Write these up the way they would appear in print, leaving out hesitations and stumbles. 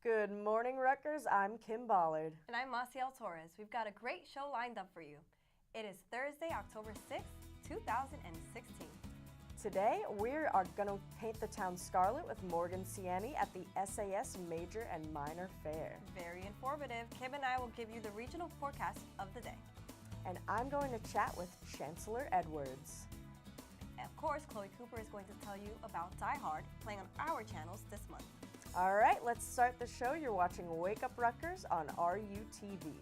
Good morning, Rutgers. I'm Kim Bollard. And I'm Masiel Torres. We've got a great show lined up for you. It is Thursday, October 6th, 2016. Today, we are going to paint the town scarlet with Morgan Ciani at the SAS Major and Minor Fair. Very informative. Kim and I will give you the regional forecast of the day. And I'm going to chat with Chancellor Edwards. And of course, Chloe Cooper is going to tell you about Die Hard, playing on our channels this month. All right, let's start the show. You're watching Wake Up Rutgers on RUTV.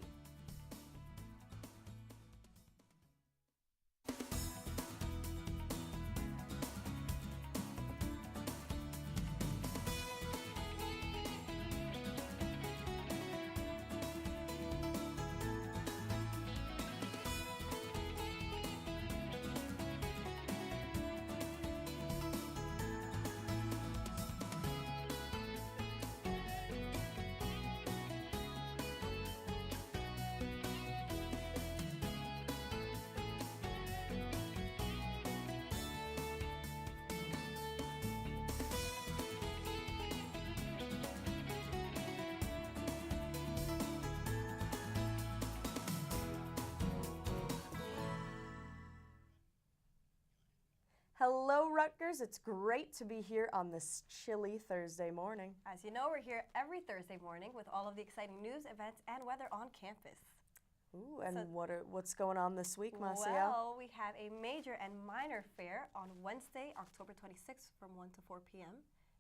Hello, Rutgers. It's great to be here on this chilly Thursday morning. As you know, we're here every Thursday morning with all of the exciting news, events, and weather on campus. Ooh, and what's going on this week, Masiel? Well, we have a major and minor fair on Wednesday, October 26th from 1 to 4 p.m.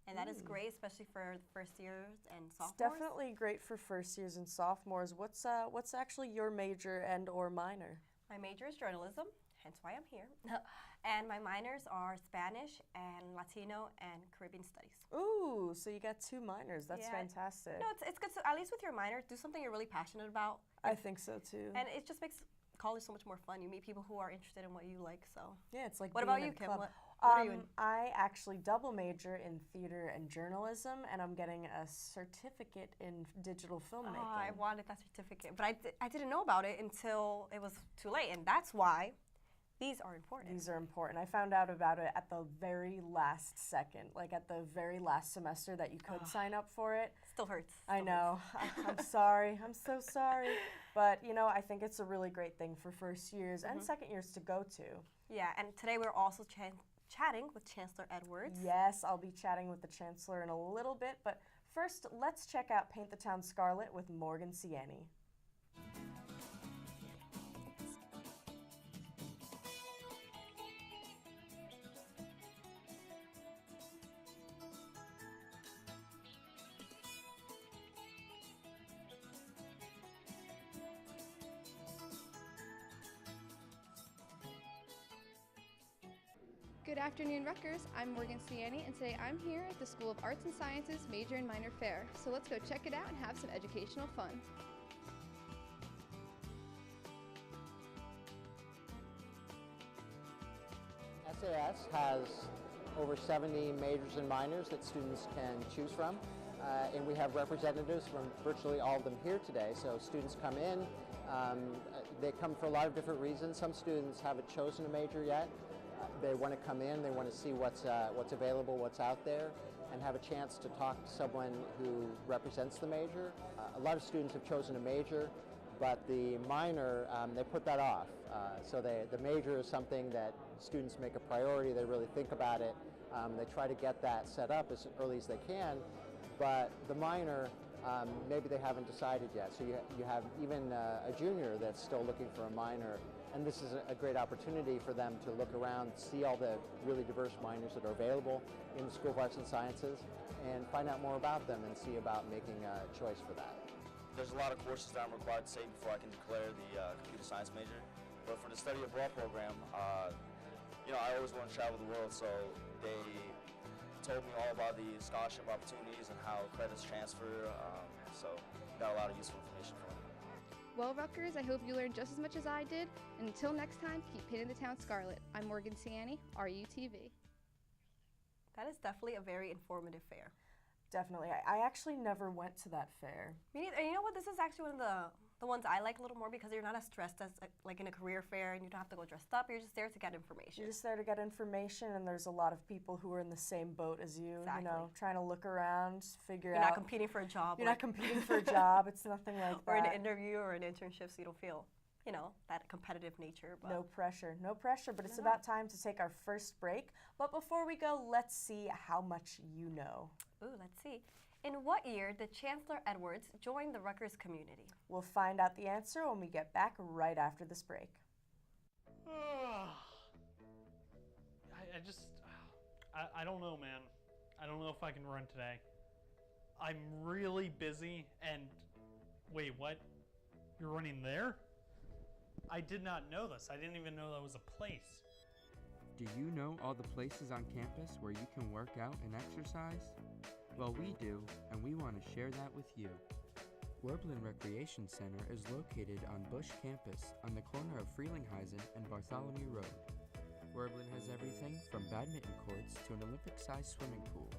And that is great, especially for first years and sophomores. It's definitely great for first years and sophomores. What's actually your major and or minor? My major is journalism, hence why I'm here. And my minors are Spanish and Latino and Caribbean studies. Ooh, so you got two minors. That's fantastic. No, it's good. So at least with your minor, do something you're really passionate about. I think so too. And it just makes college so much more fun. You meet people who are interested in what you like. So yeah, it's like what being about you, in a Kim? club. What are you in? I actually double major in theater and journalism, and I'm getting a certificate in digital filmmaking. Oh, I wanted that certificate, but I didn't know about it until it was too late, and that's why these are important. These are important. I found out about it at the very last second, like at the very last semester that you could sign up for it. Still hurts. I know. I'm sorry. I'm so sorry. But, you know, I think it's a really great thing for first years and second years to go to. Yeah, and today we're also chatting with Chancellor Edwards. Yes, I'll be chatting with the Chancellor in a little bit. But first, let's check out Paint the Town Scarlet with Morgan Ciani. Good afternoon, Rutgers. I'm Morgan Ciani, and today I'm here at the School of Arts and Sciences Major and Minor Fair. So let's go check it out and have some educational fun. SAS has over 70 majors and minors that students can choose from. And we have representatives from virtually all of them here today. So students come in, they come for a lot of different reasons. Some students haven't chosen a major yet. They want to come in, they want to see what's available, what's out there, and have a chance to talk to someone who represents the major. A lot of students have chosen a major, but the minor, they put that off. So the major is something that students make a priority, they really think about it, they try to get that set up as early as they can, but the minor, maybe they haven't decided yet. So you have even a junior that's still looking for a minor, and this is a great opportunity for them to look around, see all the really diverse minors that are available in the School of Arts and Sciences, and find out more about them and see about making a choice for that. There's a lot of courses that I'm required to take before I can declare the computer science major, but for the study abroad program, you know, I always want to travel the world, so they told me all about the scholarship opportunities and how credits transfer, so got a lot of useful information from it. Well, Rutgers, I hope you learned just as much as I did. And until next time, keep painting the town scarlet. I'm Morgan Ciani, RUTV. That is definitely a very informative fair. Definitely. I actually never went to that fair. Me neither. And you know what? This is actually one of the the ones I like a little more because you're not as stressed as like in a career fair and you don't have to go dressed up. You're just there to get information. You're just there to get information, and there's a lot of people who are in the same boat as you, Exactly. you know, trying to look around, figure You're out. not competing for a job. You're not competing for a job. It's nothing like or that. an interview or an internship, so you don't feel, you know, that competitive nature. But No pressure, no pressure, but it's No. about time to take our first break. But before we go, let's see how much you know. Ooh, let's see. In what year did Chancellor Edwards join the Rutgers community? We'll find out the answer when we get back right after this break. I don't know, man. I don't know if I can run today. I'm really busy and... Wait, what? You're running there? I did not know this. I didn't even know that was a place. Do you know all the places on campus where you can work out and exercise? Well, we do, and we want to share that with you. Werblin Recreation Center is located on Bush campus on the corner of Frelinghuysen and Bartholomew Road. Werblin has everything from badminton courts to an Olympic-sized swimming pool.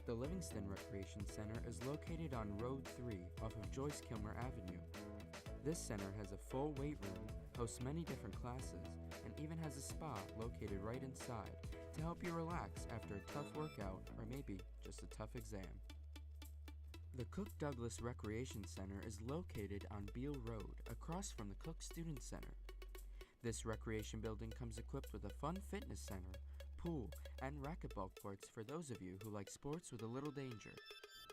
The Livingston Recreation Center is located on Road 3 off of Joyce Kilmer Avenue. This center has a full weight room, hosts many different classes, and even has a spa located right inside to help you relax after a tough workout or maybe just a tough exam. The Cook Douglas Recreation Center is located on Beale Road across from the Cook Student Center. This recreation building comes equipped with a fun fitness center, pool, and racquetball courts for those of you who like sports with a little danger.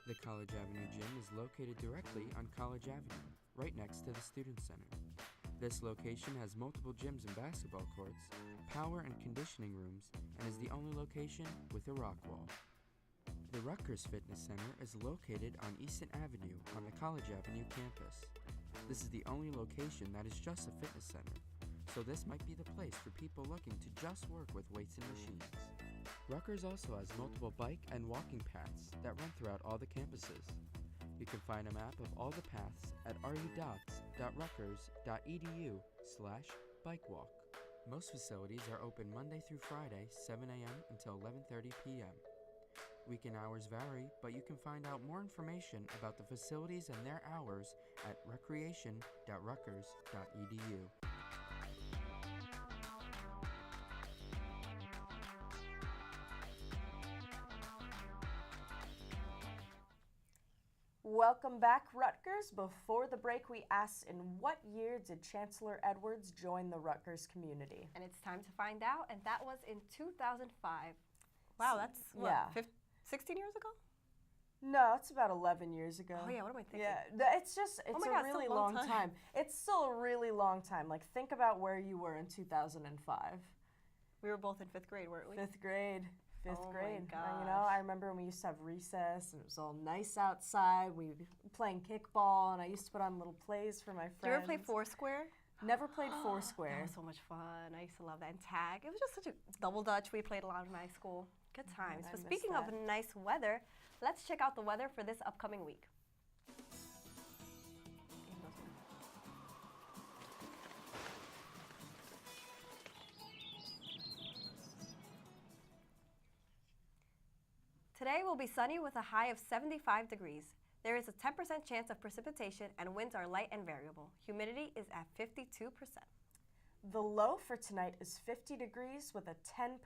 The College Avenue Gym is located directly on College Avenue, right next to the Student Center. This location has multiple gyms and basketball courts, power and conditioning rooms, and is the only location with a rock wall. The Rutgers Fitness Center is located on Easton Avenue on the College Avenue campus. This is the only location that is just a fitness center, so this might be the place for people looking to just work with weights and machines. Rutgers also has multiple bike and walking paths that run throughout all the campuses. You can find a map of all the paths at rudots.rutgers.edu/bikewalk. Most facilities are open Monday through Friday, 7 a.m. until 11:30 p.m. Weekend hours vary, but you can find out more information about the facilities and their hours at recreation.rutgers.edu. Welcome back, Rutgers. Before the break, we asked, in what year did Chancellor Edwards join the Rutgers community? And it's time to find out, and that was in 2005. Wow, that's what, Yeah. 16 years ago? No, it's about 11 years ago. Oh yeah, what am I thinking? Yeah, it's Oh a my God, it's really still a long long time. time. It's still a really long time. Like, think about where you were in 2005. We were both in 5th grade, weren't we? Fifth grade. Oh my And, you know, I remember when we used to have recess and it was all nice outside. We would be playing kickball, and I used to put on little plays for my friends. Did you ever play Foursquare? Never played That Foursquare. was so much fun. I used to love that. And tag. It was just such a double dutch. We played a lot in high school. Good times. I But miss speaking of that. nice weather, let's check out the weather for this upcoming week. Today will be sunny with a high of 75 degrees. There is a 10% chance of precipitation and winds are light and variable. Humidity is at 52%. The low for tonight is 50 degrees with a 10%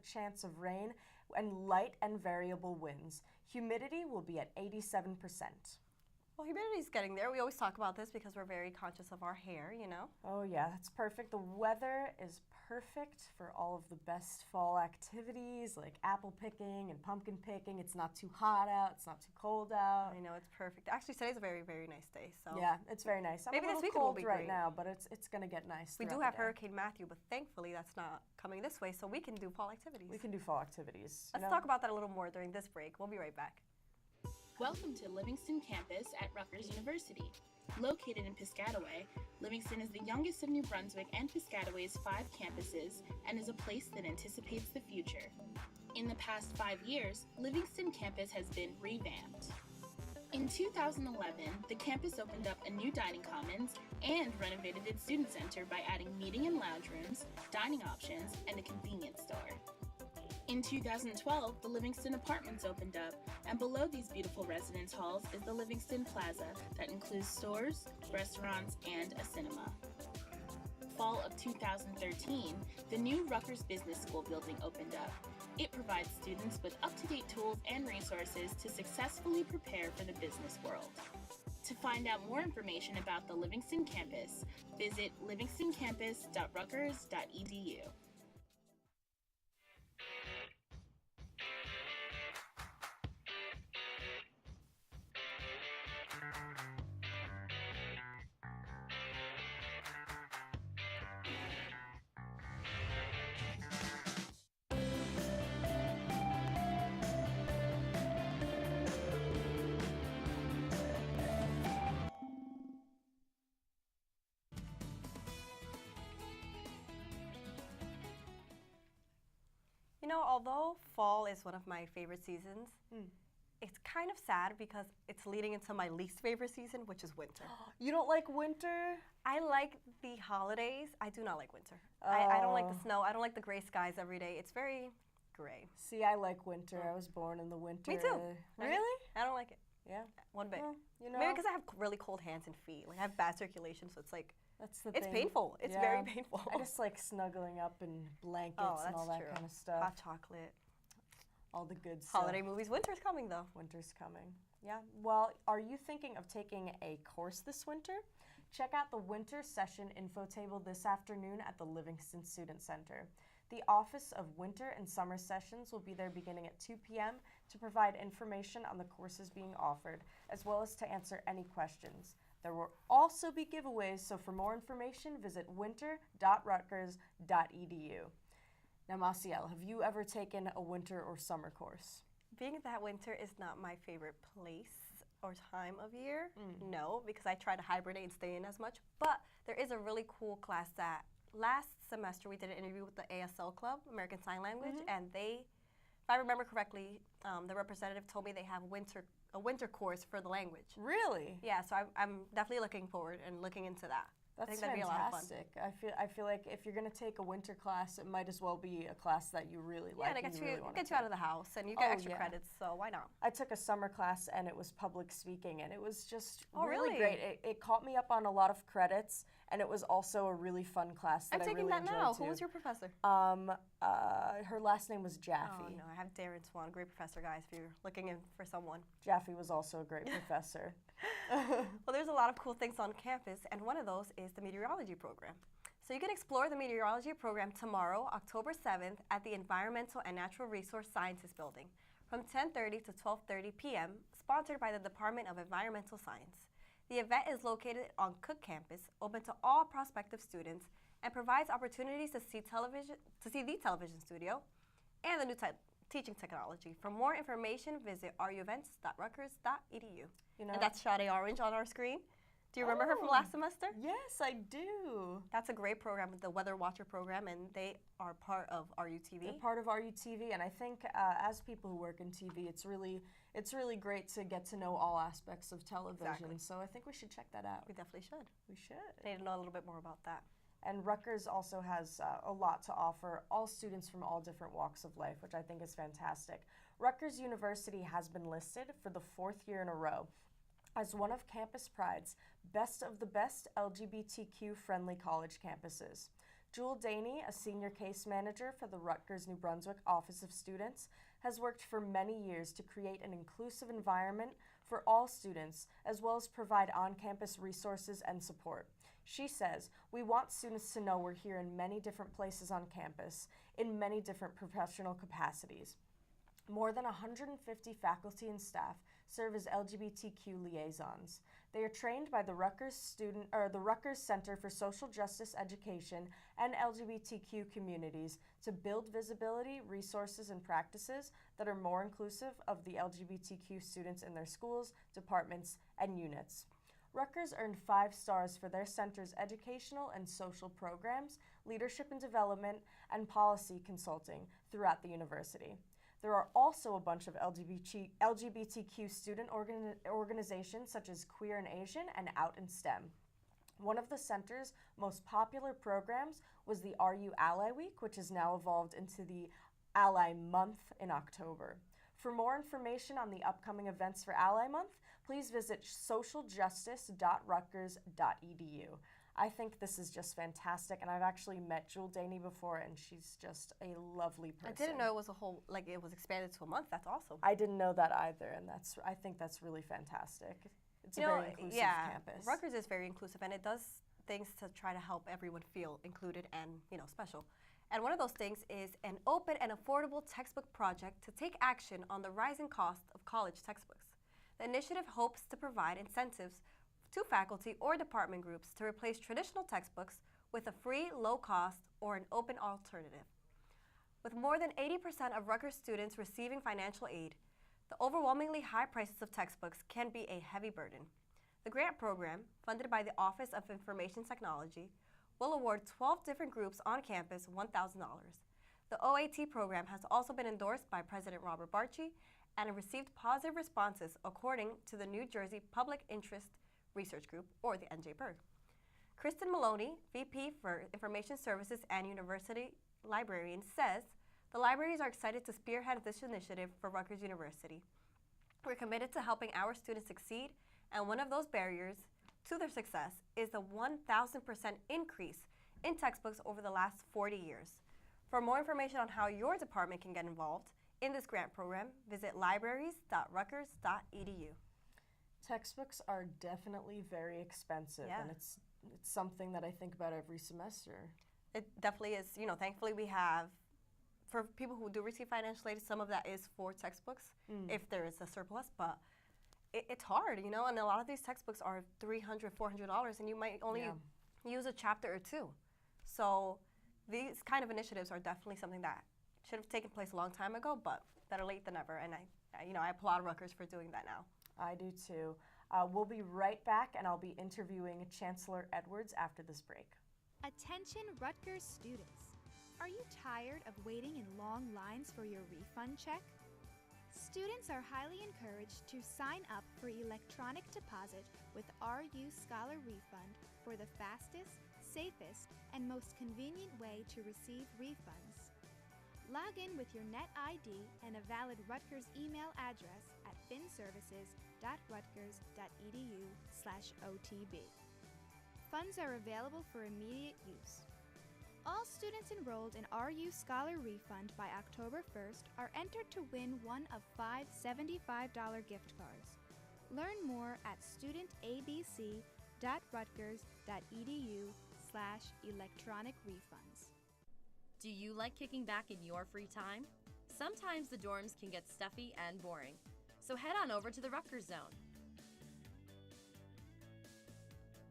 chance of rain and light and variable winds. Humidity will be at 87%. Well, humidity is getting there. We always talk about this because we're very conscious of our hair, you know. Oh yeah, that's perfect. The weather is perfect for all of the best fall activities like apple picking and pumpkin picking. It's not too hot out, it's not too cold out. I know, it's perfect. Actually, today's a very, very nice day. So Yeah, it's very nice. I'm Maybe a this little weekend will cold be right great. now, but it's gonna get nice. we do throughout have the day. Hurricane Matthew, but thankfully that's not coming this way, so we can do fall activities. We can do fall activities. Let's talk about that a little more during this break. We'll be right back. Welcome to Livingston campus at Rutgers University. Located in Piscataway, Livingston is the youngest of New Brunswick and Piscataway's 5 campuses and is a place that anticipates the future. In the past 5 years, Livingston campus has been revamped. In 2011, the campus opened up a new dining commons and renovated its student center by adding meeting and lounge rooms, dining options, and a convenience store. In 2012, the Livingston Apartments opened up, and below these beautiful residence halls is the Livingston Plaza that includes stores, restaurants, and a cinema. Fall of 2013, the new Rutgers Business School building opened up. It provides students with up-to-date tools and resources to successfully prepare for the business world. To find out more information about the Livingston campus, visit livingstoncampus.rutgers.edu. You know, although fall is one of my favorite seasons, it's kind of sad because it's leading into my least favorite season, which is winter. You don't like winter? I like the holidays. I do not like winter. I don't like the snow. I don't like the gray skies every day. It's very gray. See, I like winter. I was born in the winter. Me too. Really? I don't like it. Yeah. One bit. Well, you know, Maybe because I have really cold hands and feet. Like I have bad circulation, so it's like that's the it's thing. painful. It's Yeah. very painful. I just like snuggling up in blankets Oh, and all that that's true. kind of stuff. Hot chocolate. All the good stuff. Holiday movies. Winter's coming though. Winter's coming. Yeah. Well, are you thinking of taking a course this winter? Check out the winter session info table this afternoon at the Livingston Student Center. The Office of Winter and Summer Sessions will be there beginning at 2 p.m. to provide information on the courses being offered, as well as to answer any questions. There will also be giveaways, so for more information, visit winter.rutgers.edu. Now, Masiel, have you ever taken a winter or summer course? Being that winter is not my favorite place or time of year, no, because I try to hibernate and stay in as much. But there is a really cool class that last semester we did an interview with the ASL Club, American Sign Language, and they, if I remember correctly, the representative told me they have a winter course for the language. Really? Yeah, so I'm definitely looking forward and looking into that. I That's think that'd be a lot of fun. fantastic. I feel like if you're gonna take a winter class, it might as well be a class that you really Yeah, like. and it and gets you you, really wanna gets you out take. of the house, and you get Oh, extra yeah. credits, so why not? I took a summer class and it was public speaking, and it was just Oh, really really? great. It caught me up on a lot of credits, and it was also a really fun class that I'm I taking really that enjoyed now. too. Who was your professor? Her last name was Jaffe. Oh, no, I have Darren Swan, great professor, guys, if you're looking in for someone. Jaffe was also a great professor. Well, there's a lot of cool things on campus, and one of those is the meteorology program. So you can explore the meteorology program tomorrow, October 7th, at the Environmental and Natural Resource Sciences Building from 10:30 to 12:30 p.m., sponsored by the Department of Environmental Science. The event is located on Cook Campus, open to all prospective students, and provides opportunities to see the television studio and the new teaching technology. For more information, visit ruevents.rutgers.edu. You know, And that's Sade Orange on our screen. Do you remember her from last semester? Yes, I do. That's a great program, the Weather Watcher program, and they are part of RUTV. They're part of RUTV, and I think as people who work in TV, it's really great to get to know all aspects of television. Exactly. So I think we should check that out. We definitely should. We should. I need to know a little bit more about that. And Rutgers also has a lot to offer all students from all different walks of life, which I think is fantastic. Rutgers University has been listed for the 4th year in a row as one of Campus Pride's best of the best LGBTQ-friendly college campuses. Jewel Daney, a senior case manager for the Rutgers New Brunswick Office of Students, has worked for many years to create an inclusive environment for all students, as well as provide on-campus resources and support. She says, "We want students to know we're here in many different places on campus, in many different professional capacities. More than 150 faculty and staff serve as LGBTQ liaisons. They are trained by the Rutgers Center for Social Justice Education and LGBTQ communities to build visibility, resources, and practices that are more inclusive of the LGBTQ students in their schools, departments, and units." Rutgers earned 5 stars for their center's educational and social programs, leadership and development, and policy consulting throughout the university. There are also a bunch of LGBTQ student organizations such as Queer and Asian and Out in STEM. One of the center's most popular programs was the RU Ally Week, which has now evolved into the Ally Month in October. For more information on the upcoming events for Ally Month, please visit socialjustice.rutgers.edu. I think this is just fantastic, and I've actually met Jewel Daney before, and she's just a lovely person. I didn't know it was it was expanded to a month. That's awesome. I didn't know that either, and I think that's really fantastic. It's a very inclusive campus. Rutgers is very inclusive, and it does things to try to help everyone feel included and, special. And one of those things is an open and affordable textbook project to take action on the rising cost of college textbooks. The initiative hopes to provide incentives to faculty or department groups to replace traditional textbooks with a free, low-cost, or an open alternative. With more than 80% of Rutgers students receiving financial aid, the overwhelmingly high prices of textbooks can be a heavy burden. The grant program, funded by the Office of Information Technology, will award 12 different groups on campus $1,000. The OAT program has also been endorsed by President Robert Barchi and received positive responses according to the New Jersey Public Interest Research Group, or the NJPIRG. Kristen Maloney, VP for Information Services and University Librarian, says the libraries are excited to spearhead this initiative for Rutgers University. We're committed to helping our students succeed, and one of those barriers to their success is the 1,000% increase in textbooks over the last 40 years. For more information on how your department can get involved in this grant program, visit libraries.rutgers.edu. Textbooks are definitely very expensive, and it's something that I think about every semester. It definitely is. Thankfully we have, for people who do receive financial aid, some of that is for textbooks, if there is a surplus, but it's hard, and a lot of these textbooks are $300, $400, and you might only use a chapter or two. So these kind of initiatives are definitely something that should have taken place a long time ago, but better late than never, and I applaud Rutgers for doing that now. I do too. We'll be right back, and I'll be interviewing Chancellor Edwards after this break. Attention Rutgers students. Are you tired of waiting in long lines for your refund check? Students are highly encouraged to sign up for electronic deposit with RU Scholar Refund for the fastest, safest, and most convenient way to receive refunds. Log in with your net ID and a valid Rutgers email address at finservices.rutgers.edu/OTB. Funds are available for immediate use. All students enrolled in RU Scholar Refund by October 1st are entered to win one of 5 $75 gift cards. Learn more at studentabc.rutgers.edu/electronic refunds. Do you like kicking back in your free time? Sometimes the dorms can get stuffy and boring, so head on over to the Rutgers Zone.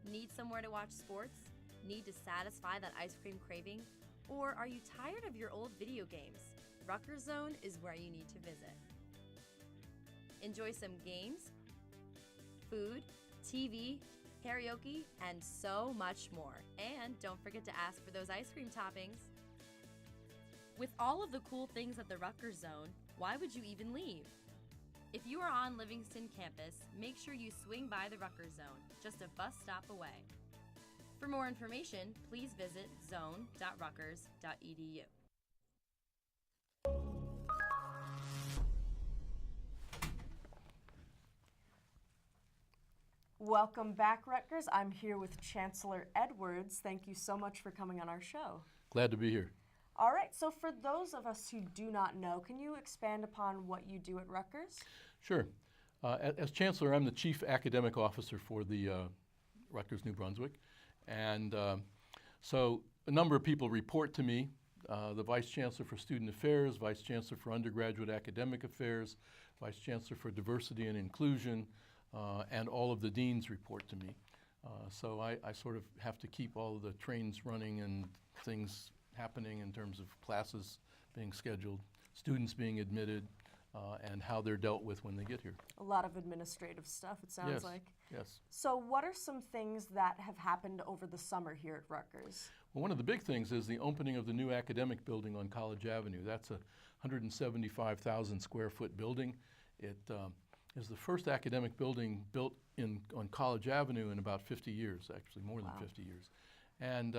Need somewhere to watch sports? Need to satisfy that ice cream craving? Or are you tired of your old video games? Rutgers Zone is where you need to visit. Enjoy some games, food, TV, karaoke, and so much more. And don't forget to ask for those ice cream toppings. With all of the cool things at the Rutgers Zone, why would you even leave? If you are on Livingston campus, make sure you swing by the Rutgers Zone, just a bus stop away. For more information, please visit zone.rutgers.edu. Welcome back, Rutgers. I'm here with Chancellor Edwards. Thank you so much for coming on our show. Glad to be here. All right, so for those of us who do not know, can you expand upon what you do at Rutgers? Sure. As Chancellor, I'm the Chief Academic Officer for the Rutgers New Brunswick. And so a number of people report to me, the Vice Chancellor for Student Affairs, Vice Chancellor for Undergraduate Academic Affairs, Vice Chancellor for Diversity and Inclusion, and all of the deans report to me. So I sort of have to keep all of the trains running and things happening in terms of classes being scheduled, students being admitted, and how they're dealt with when they get here. A lot of administrative stuff, it sounds like. Yes. So what are some things that have happened over the summer here at Rutgers? Well, one of the big things is the opening of the new academic building on College Avenue. That's a 175,000 square foot building. It is the first academic building built on College Avenue in about 50 years, actually more than 50 years. And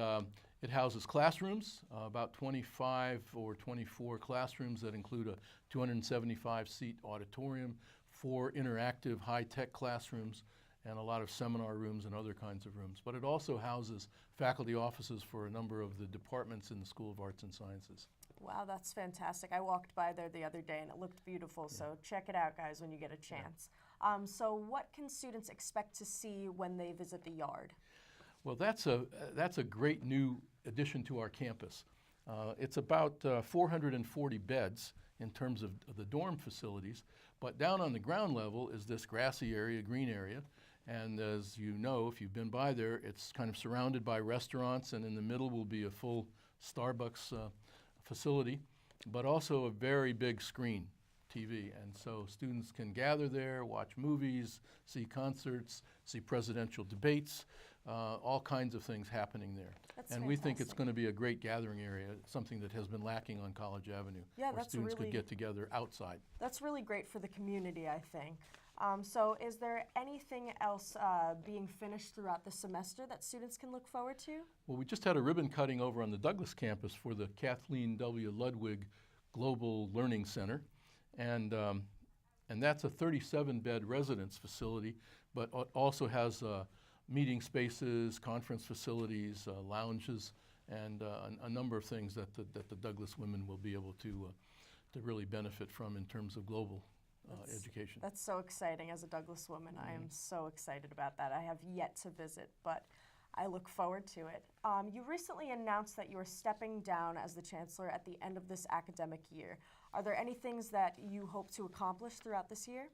It houses classrooms, about 25 or 24 classrooms that include a 275-seat auditorium, 4 interactive high-tech classrooms, and a lot of seminar rooms and other kinds of rooms. But it also houses faculty offices for a number of the departments in the School of Arts and Sciences. Wow, that's fantastic. I walked by there the other day and it looked beautiful, so check it out, guys, when you get a chance. So what can students expect to see when they visit the yard? Well, that's a great new addition to our campus. It's about 440 beds in terms of the dorm facilities, but down on the ground level is this grassy area, green area, and as you know, if you've been by there, it's kind of surrounded by restaurants, and in the middle will be a full Starbucks facility, but also a very big screen TV, and so students can gather there, watch movies, see concerts, see presidential debates, all kinds of things happening there. That's and fantastic. We think it's going to be a great gathering area, something that has been lacking on College Avenue, Yeah, where students could get together outside. That's really great for the community, I think. So is there anything else being finished throughout the semester that students can look forward to? Well, we just had a ribbon cutting over on the Douglas campus for the Kathleen W. Ludwig Global Learning Center. And that's a 37-bed residence facility, but also has meeting spaces, conference facilities, lounges, and a number of things that the Douglas women will be able to really benefit from in terms of global education. That's so exciting. As a Douglas woman, I am so excited about that. I have yet to visit, but I look forward to it. You recently announced that you are stepping down as the Chancellor at the end of this academic year. Are there any things that you hope to accomplish throughout this year?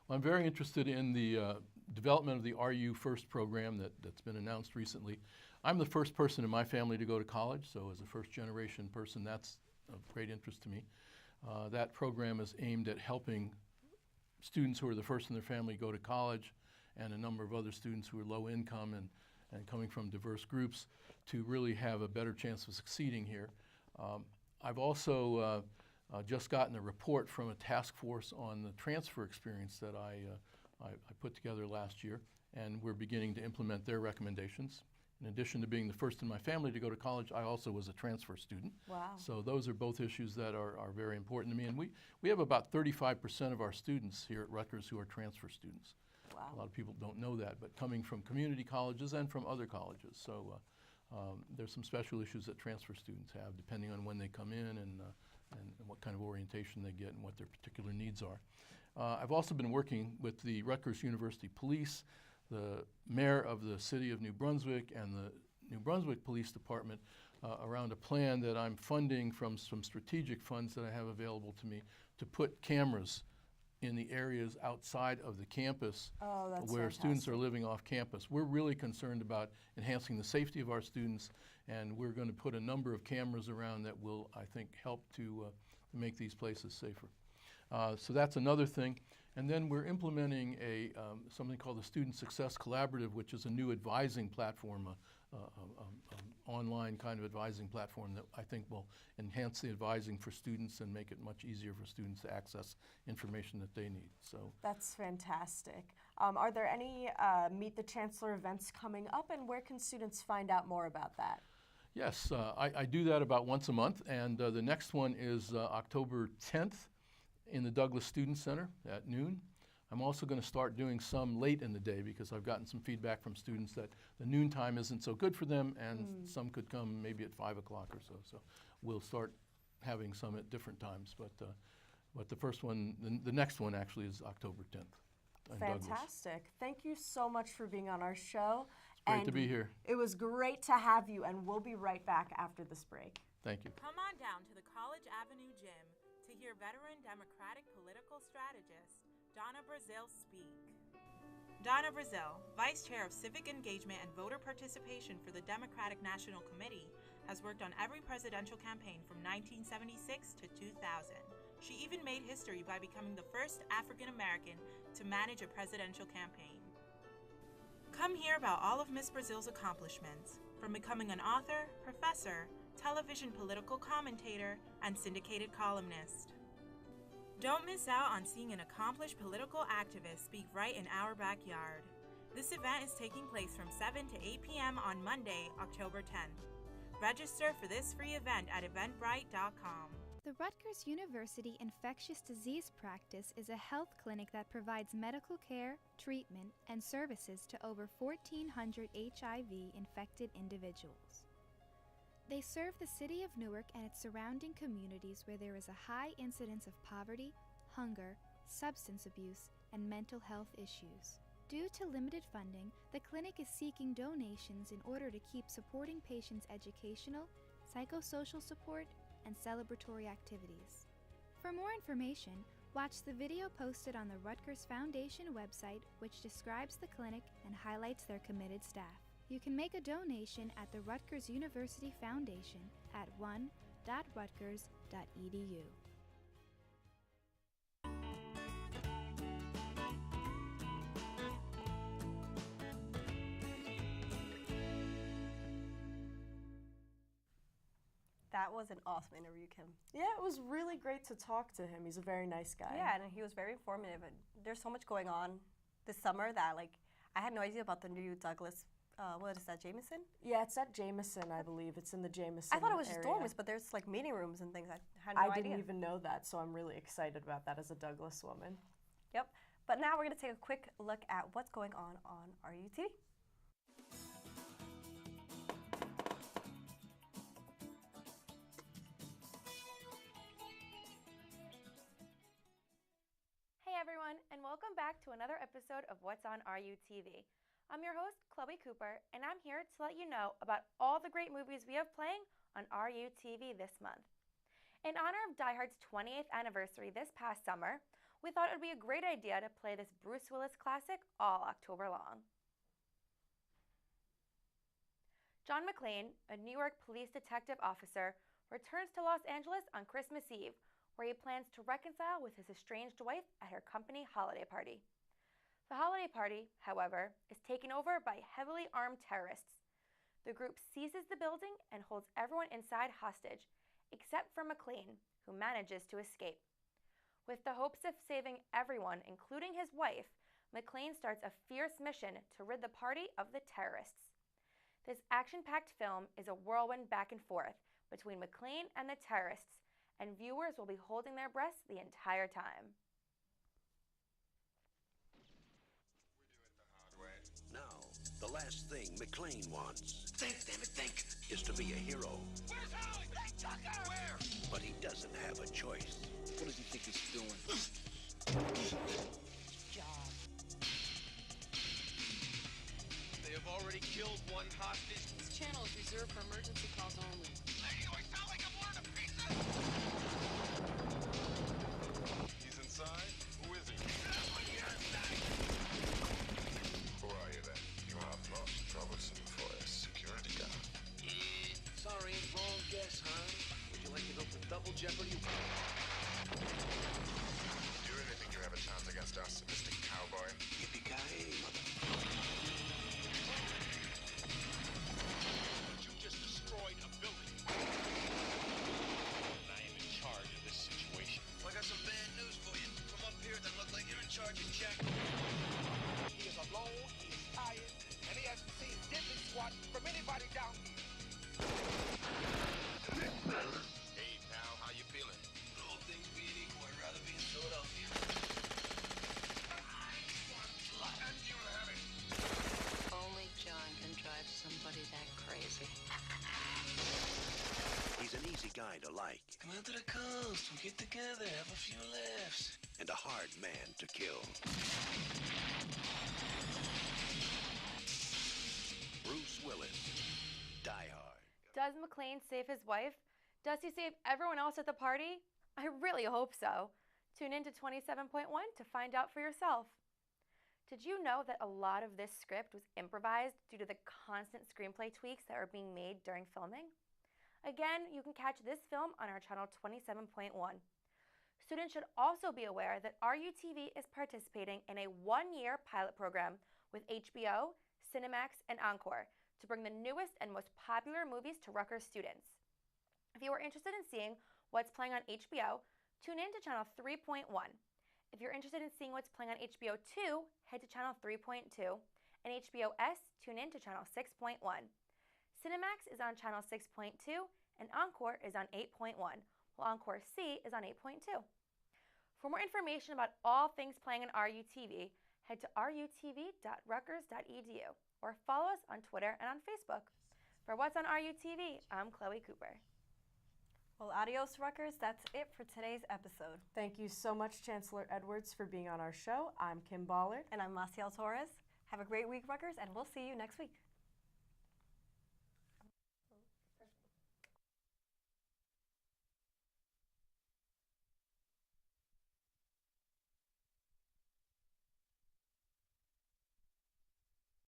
Well, I'm very interested in the development of the RU First program that's been announced recently. I'm the first person in my family to go to college, so as a first-generation person, that's of great interest to me. That program is aimed at helping students who are the first in their family go to college, and a number of other students who are low income and coming from diverse groups to really have a better chance of succeeding here. I've also just gotten a report from a task force on the transfer experience that I put together last year, and we're beginning to implement their recommendations. In addition to being the first in my family to go to college, I also was a transfer student. Wow. So those are both issues that are very important to me. And we have about 35% of our students here at Rutgers who are transfer students. Wow. A lot of people don't know that, but coming from community colleges and from other colleges. So there's some special issues that transfer students have depending on when they come in and what kind of orientation they get and what their particular needs are. I've also been working with the Rutgers University Police, the mayor of the city of New Brunswick, and the New Brunswick Police Department around a plan that I'm funding from some strategic funds that I have available to me to put cameras in the areas outside of the campus where students are living off campus. We're really concerned about enhancing the safety of our students, and we're going to put a number of cameras around that will, I think, help to make these places safer. So that's another thing. And then we're implementing something called the Student Success Collaborative, which is a new advising platform, online kind of advising platform that I think will enhance the advising for students and make it much easier for students to access information that they need. So that's fantastic. Are there any Meet the Chancellor events coming up, and where can students find out more about that? Yes, I do that about once a month, and the next one is October 10th in the Douglas Student Center at noon. I'm also going to start doing some late in the day because I've gotten some feedback from students that the noon time isn't so good for them, and some could come maybe at 5 o'clock or so. So we'll start having some at different times, but the first one, the next one actually is October 10th. Fantastic. Thank you so much for being on our show. It's great to be here. It was great to have you, and we'll be right back after this break. Thank you. Come on down to the College Avenue Gym to hear veteran Democratic political strategist Donna Brazil speak. Donna Brazil, Vice Chair of Civic Engagement and Voter Participation for the Democratic National Committee, has worked on every presidential campaign from 1976 to 2000. She even made history by becoming the first African American to manage a presidential campaign. Come hear about all of Ms. Brazil's accomplishments, from becoming an author, professor, television political commentator, and syndicated columnist. Don't miss out on seeing an accomplished political activist speak right in our backyard. This event is taking place from 7 to 8 p.m. on Monday, October 10th. Register for this free event at eventbrite.com. The Rutgers University Infectious Disease Practice is a health clinic that provides medical care, treatment, and services to over 1,400 HIV-infected individuals. They serve the city of Newark and its surrounding communities where there is a high incidence of poverty, hunger, substance abuse, and mental health issues. Due to limited funding, the clinic is seeking donations in order to keep supporting patients' educational, psychosocial support, and celebratory activities. For more information, watch the video posted on the Rutgers Foundation website, which describes the clinic and highlights their committed staff. You can make a donation at the Rutgers University Foundation at one.rutgers.edu. That was an awesome interview, Kim. Yeah, it was really great to talk to him. He's a very nice guy. Yeah, and he was very informative. And there's so much going on this summer that, like, I had no idea about the new Douglas, what is that, Jameson? Yeah, it's at Jameson, I believe. It's in the Jameson I thought it was just area. dorms, but there's, like, meeting rooms and things. I had no idea. I didn't even know that, so I'm really excited about that as a Douglas woman. Yep. But now we're going to take a quick look at what's going on RUTV. Hey everyone, and welcome back to another episode of What's on RUTV. I'm your host, Chloe Cooper, and I'm here to let you know about all the great movies we have playing on RUTV this month. In honor of Die Hard's 28th anniversary this past summer, we thought it would be a great idea to play this Bruce Willis classic all October long. John McClane, a New York police detective officer, returns to Los Angeles on Christmas Eve, where he plans to reconcile with his estranged wife at her company holiday party. The holiday party, however, is taken over by heavily armed terrorists. The group seizes the building and holds everyone inside hostage, except for McClane, who manages to escape. With the hopes of saving everyone, including his wife, McClane starts a fierce mission to rid the party of the terrorists. This action-packed film is a whirlwind back and forth between McClane and the terrorists, and viewers will be holding their breaths the entire time. Now, the last thing McClane wants, think, is to be a hero. Where's Holly? Hey, Tucker! Where? But he doesn't have a choice. What does he think he's doing? Job. They have already killed one hostage. This channel is reserved for emergency calls only. Lady, do I sound like I'm wearing a pizza? He's inside? Who is he? Who are you then? You are most troublesome for a security guard. Sorry, wrong guess, huh? Would you like to go for double jeopardy? Do you really think you have a chance against us, Mr. Cowboy? Yippee-ki-yay, mother. You just destroyed a building. I am in charge of this situation. I got some bad news for you. Come up here, then look like you're in charge of Jack. He is alone, he is tired, and he hasn't seen diddly squat from anybody down here. Hey, pal, how you feeling? All things being equal, I'd rather be in Philadelphia. And you have it. Only John can drive somebody that crazy. He's an easy guy to like. Come out to the coast, we'll get together, have a few laughs. And a hard man to kill. Bruce Willis, Die Hard. Does McClane save his wife? Does he save everyone else at the party? I really hope so. Tune in to 27.1 to find out for yourself. Did you know that a lot of this script was improvised due to the constant screenplay tweaks that were being made during filming? Again, you can catch this film on our channel 27.1. Students should also be aware that RUTV is participating in a one-year pilot program with HBO, Cinemax, and Encore to bring the newest and most popular movies to Rutgers students. If you are interested in seeing what's playing on HBO, tune in to channel 3.1. If you're interested in seeing what's playing on HBO 2, head to channel 3.2, and HBO S, tune in to channel 6.1. Cinemax is on channel 6.2 and Encore is on 8.1, while Encore C is on 8.2. For more information about all things playing on RUTV, head to rutv.rutgers.edu or follow us on Twitter and on Facebook. For What's on RUTV, I'm Chloe Cooper. Well, adios, Rutgers. That's it for today's episode. Thank you so much, Chancellor Edwards, for being on our show. I'm Kim Bollard. And I'm Masiel Torres. Have a great week, Rutgers, and we'll see you next week.